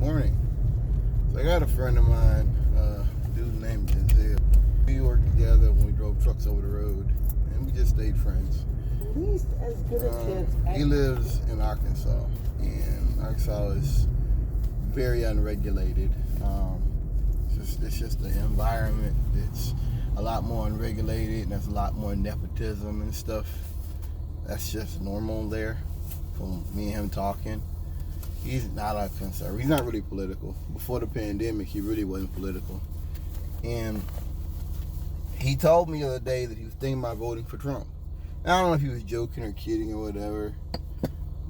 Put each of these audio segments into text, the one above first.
Morning. So I got a friend of mine, dude named Denzel. We worked together when we drove trucks over the road, and we just stayed friends. He's as good a chance. He lives in Arkansas, and Arkansas is very unregulated. It's just the environment that's a lot more unregulated, and there's a lot more nepotism and stuff. That's just normal there. From me and him talking, he's not a conservative. He's not really political. Before the pandemic, he really wasn't political. And he told me the other day that he was thinking about voting for Trump. Now, I don't know if he was joking or kidding or whatever,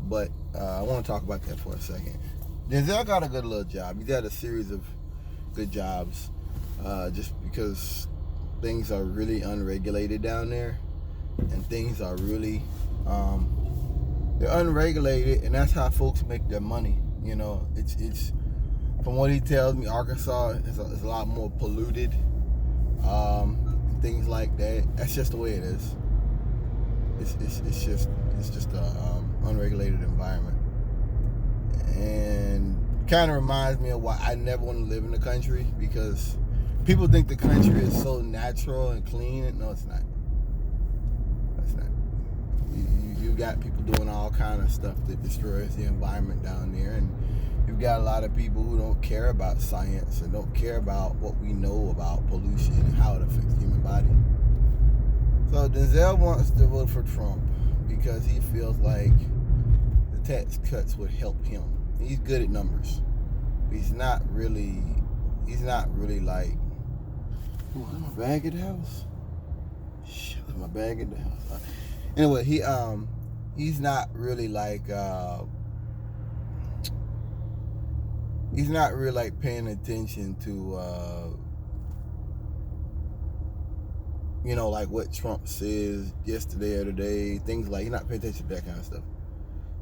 but I want to talk about that for a second. Denzel got a good little job. He's had a series of good jobs just because things are really unregulated down there, and things are really they're unregulated, and that's how folks make their money. You know, it's from what he tells me, Arkansas is a lot more polluted, things like that. That's just the way it is. It's just a unregulated environment, and kind of reminds me of why I never want to live in the country, because people think the country is so natural and clean. No, it's not. It's not. You got people doing all kind of stuff that destroys the environment down there, and you've got a lot of people who don't care about science and don't care about what we know about pollution and how it affects the human body. So Denzel wants to vote for Trump because he feels like the tax cuts would help him. He's good at numbers. He's not really like, oh, is my bag at the house? Shit, is my bag at the house? Anyway, he's not really like, he's not really like paying attention to, like what Trump says yesterday or today, things like, he's not paying attention to that kind of stuff.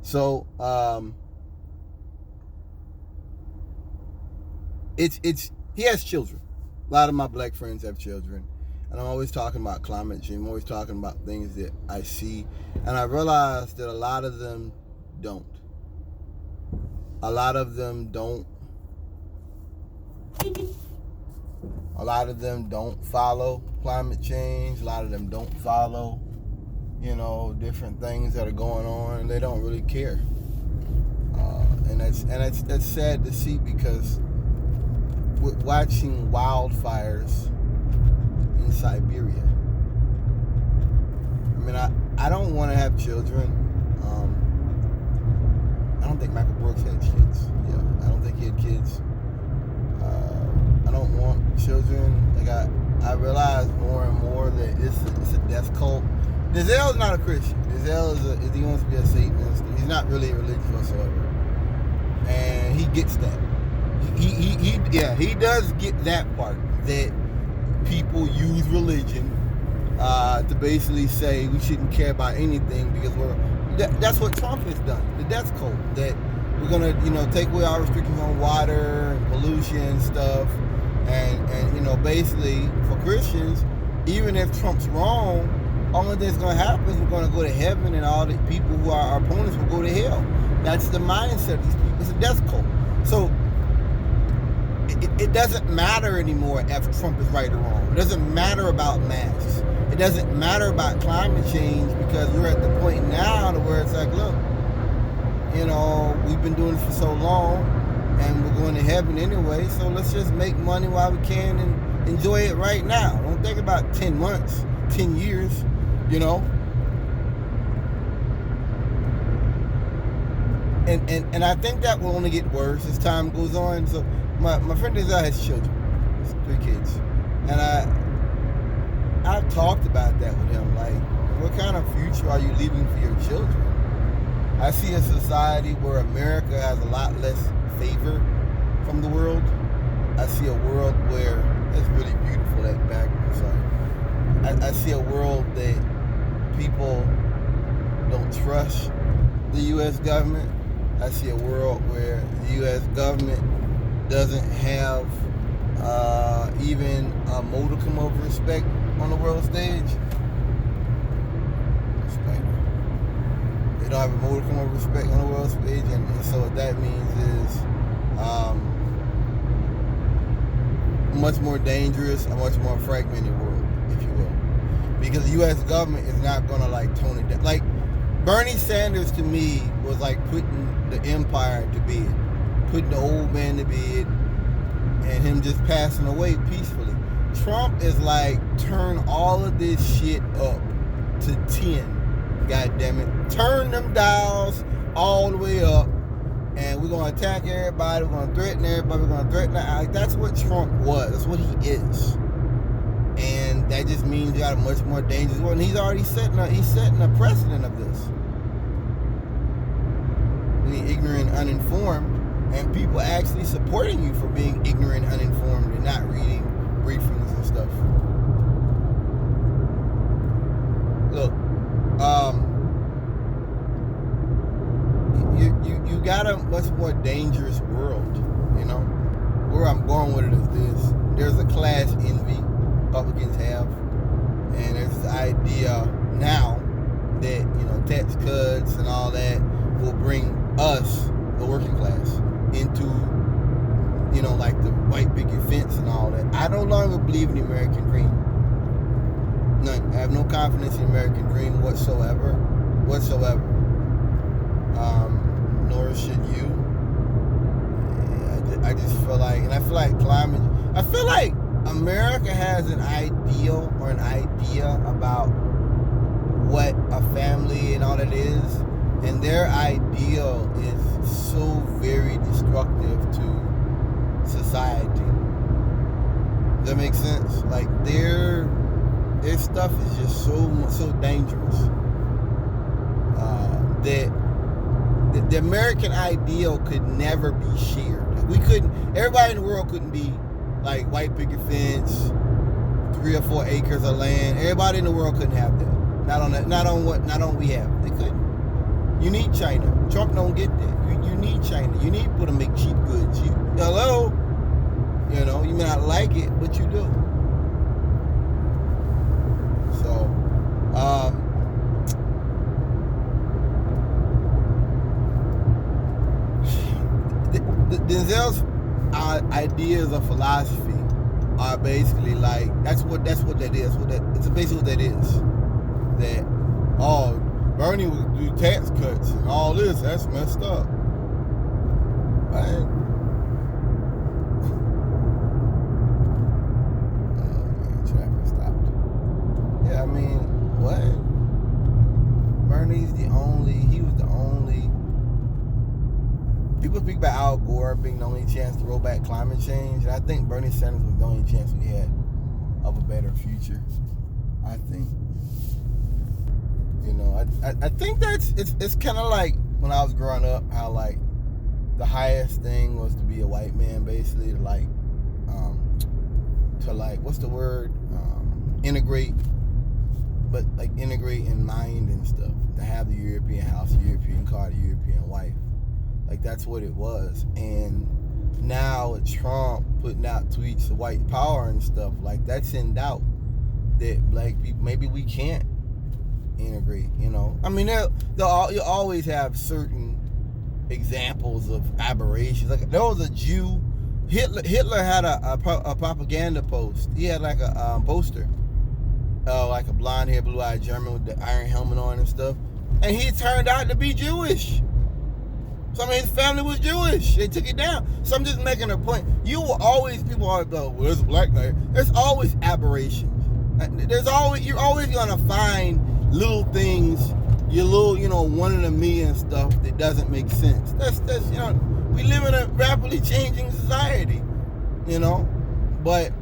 So, he has children. A lot of my black friends have children, and I'm always talking about climate change. I'm always talking about things that I see, and I realize that a lot of them don't. A lot of them don't. A lot of them don't follow climate change. A lot of them don't follow, different things that are going on, and they don't really care. And that's sad to see, because with watching wildfires in Siberia. I mean, I don't want to have children. I don't think Michael Brooks had kids. Yeah, I don't think he had kids. I don't want children. I realize more and more that it's a death cult. Denzel's not a Christian. Denzel he wants to be a Satanist. He's not really religious whatsoever, and he gets that. He does get that part, that people use religion to basically say we shouldn't care about anything because that's what Trump has done, the death cult, that we're gonna take away our restrictions on water and pollution and stuff, and basically for Christians, even if Trump's wrong, only thing that's gonna happen is we're gonna go to heaven, and all the people who are our opponents will go to hell. That's the mindset of these people. It's a death cult. So it doesn't matter anymore if Trump is right or wrong. It doesn't matter about masks. It doesn't matter about climate change, because we're at the point now to where it's like, look, we've been doing this for so long, and we're going to heaven anyway, so let's just make money while we can and enjoy it right now. Don't think about 10 months, 10 years, And I think that will only get worse as time goes on. So my friend Denzel has children, 3 kids, and I've talked about that with him. Like, what kind of future are you leaving for your children? I see a society where America has a lot less favor from the world. I see a world where it's really beautiful. That back, I'm sorry. I see a world that people don't trust the U.S. government. I see a world where the U.S. government doesn't have even a modicum of respect on the world stage. They don't have a modicum of respect on the world stage, and so what that means is much more dangerous, a much more fragmented world, if you will. Because the U.S. government is not going to, like, tone it down. Like, Bernie Sanders, to me, was like putting the empire to bed. Putting the old man to bed and him just passing away peacefully. Trump is like, turn all of this shit up to 10. God damn it. Turn them dials all the way up. And we're going to attack everybody. We're going to threaten everybody. We're going to threaten. Like, that's what Trump was. That's what he is. And that just means you got a much more dangerous world. And he's already setting a precedent of this. Being ignorant, uninformed, and people actually supporting you for being ignorant, uninformed, and not reading briefings and stuff. Look, you got a much more dangerous world, you know. Where I'm going with it is this: there's a class envy Republicans have, and there's this idea now that, you know, tax cuts and all that will bring us, the working class, into, you know, like the white picket fence and all that. I no longer believe in the American dream. None. I have no confidence in the American dream whatsoever. Nor should you. I just feel like, and I feel like America has an ideal or an idea about what a family and all that is, and their ideal is so very destructive to society. Does that make sense? Like, their stuff is just so dangerous that the American ideal could never be shared. We couldn't. Everybody in the world couldn't be like white picket fence, 3 or 4 acres of land. Everybody in the world couldn't have that. Not on what we have. They couldn't. You need China. Trump don't get that. You need China. You need people to make cheap goods. Hello? You know, you may not like it, but you do. So, Denzel's ideas of philosophy are basically like, that's what that is. It's basically what that is. That, oh, Bernie would do tax cuts and all this. That's messed up. Right? Oh man, traffic stopped. Yeah, I mean, what? Bernie's he was the only. People speak about Al Gore being the only chance to roll back climate change, and I think Bernie Sanders was the only chance we had of a better future. I think. You know, I think it's kind of like when I was growing up, how like the highest thing was to be a white man, basically, to like what's the word, integrate, but like integrate in mind and stuff, to have the European house, the European car, the European wife. Like, that's what it was. And now with Trump putting out tweets of white power and stuff, like, that's in doubt that black people, maybe we can't integrate, you know. I mean, you always have certain examples of aberrations. Like, there was a Jew, Hitler had a propaganda post. He had like a poster, like a blonde-haired, blue-eyed German with the iron helmet on and stuff. And he turned out to be Jewish. Some of his family was Jewish. They took it down. So I'm just making a point. People always go, well, there's a black guy. There's always aberrations. You're always gonna find little things, your little, you know, one in a million stuff that doesn't make sense. That's you know, we live in a rapidly changing society, you know, but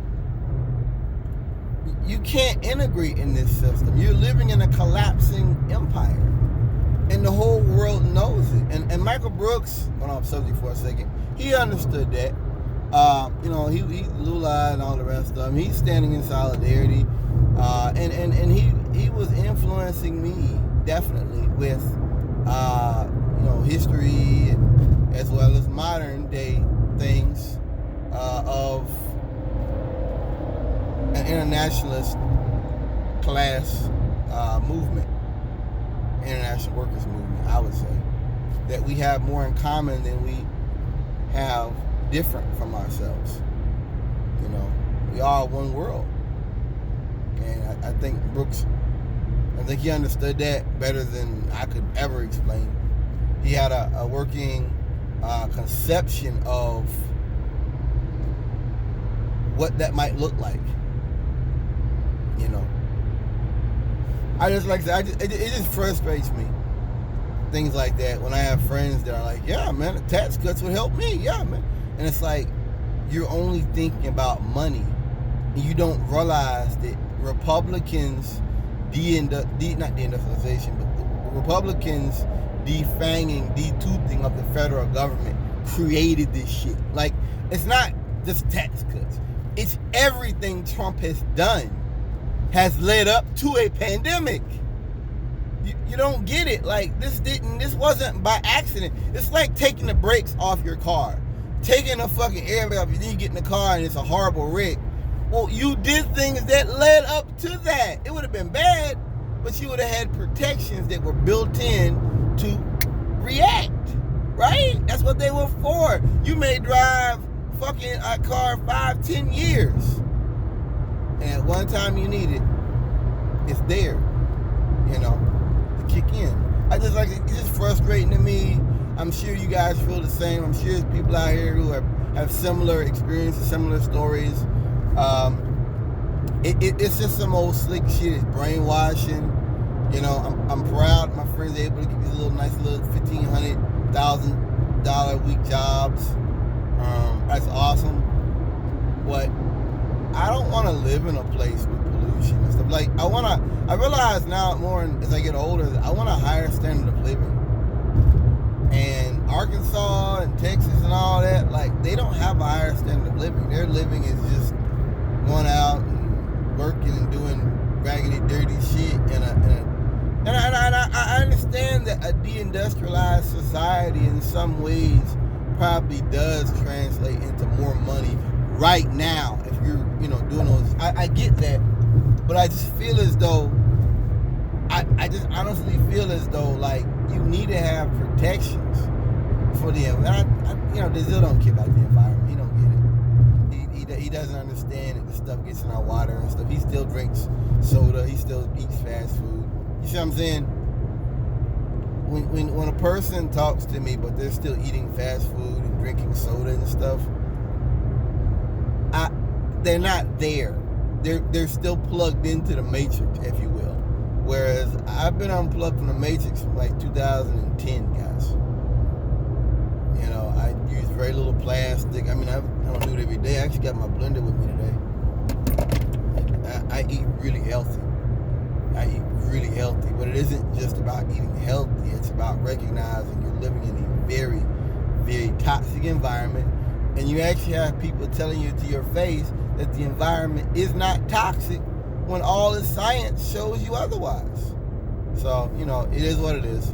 you can't integrate in this system. You're living in a collapsing empire. And the whole world knows it. And Michael Brooks, went off subject for a second, he understood that. You know, he Lula and all the rest of him. He's standing in solidarity. And he was influencing me, definitely, with, you know, history and, as well as modern day things of an internationalist class movement. International workers movement, I would say, that we have more in common than we have different from ourselves, you know. We are one world. And I think Brooks, I think he understood that better than I could ever explain. He had a working conception of what that might look like. You know, I just like that. It just frustrates me. Things like that when I have friends that are like, yeah, man, the tax cuts would help me. Yeah, man. And it's like, you're only thinking about money. And you don't realize that Republicans, not deindustrialization, but the Republicans defanging, detoothing of the federal government created this shit. Like, it's not just tax cuts. It's everything Trump has done has led up to a pandemic. You don't get it. Like, this wasn't by accident. It's like taking the brakes off your car. Taking a fucking airbag off, and then you get in the car and it's a horrible wreck. Well, you did things that led up to that. It would have been bad, but you would have had protections that were built in to react. Right? That's what they were for. You may drive fucking a car 5-10 years. And at one time you need it, it's there, you know, to kick in. I just like it's just frustrating to me. I'm sure you guys feel the same. I'm sure there's people out here who have similar experiences, similar stories. It's just some old slick shit. It's brainwashing. You know, I'm proud my friends are able to give me nice little $1,500, $1,000 a week jobs. That's awesome. But I don't want to live in a place with pollution and stuff. Like, I realize now more as I get older, I want a higher standard of living. And Arkansas and Texas and all that, like, they don't have a higher standard of living. Their living is just going out and working and doing raggedy, dirty shit. And I understand that a deindustrialized society in some ways probably does translate into more money right now if you're, doing those. I get that, but I just feel as though I just honestly feel as though, like, you need to have protections for the environment. Dizil don't care about the environment. He don't get it. He doesn't understand that the stuff gets in our water and stuff. He still drinks soda. He still eats fast food. You see what I'm saying? When a person talks to me, but they're still eating fast food and drinking soda and stuff, they're not there. They're still plugged into the matrix, if you will. Whereas I've been unplugged from the matrix from like 2010, guys. I use very little plastic. I mean, I don't do it every day. I actually got my blender with me today. I eat really healthy. But it isn't just about eating healthy. It's about recognizing you're living in a very, very toxic environment. And you actually have people telling you to your face that the environment is not toxic when all the science shows you otherwise. So, it is what it is.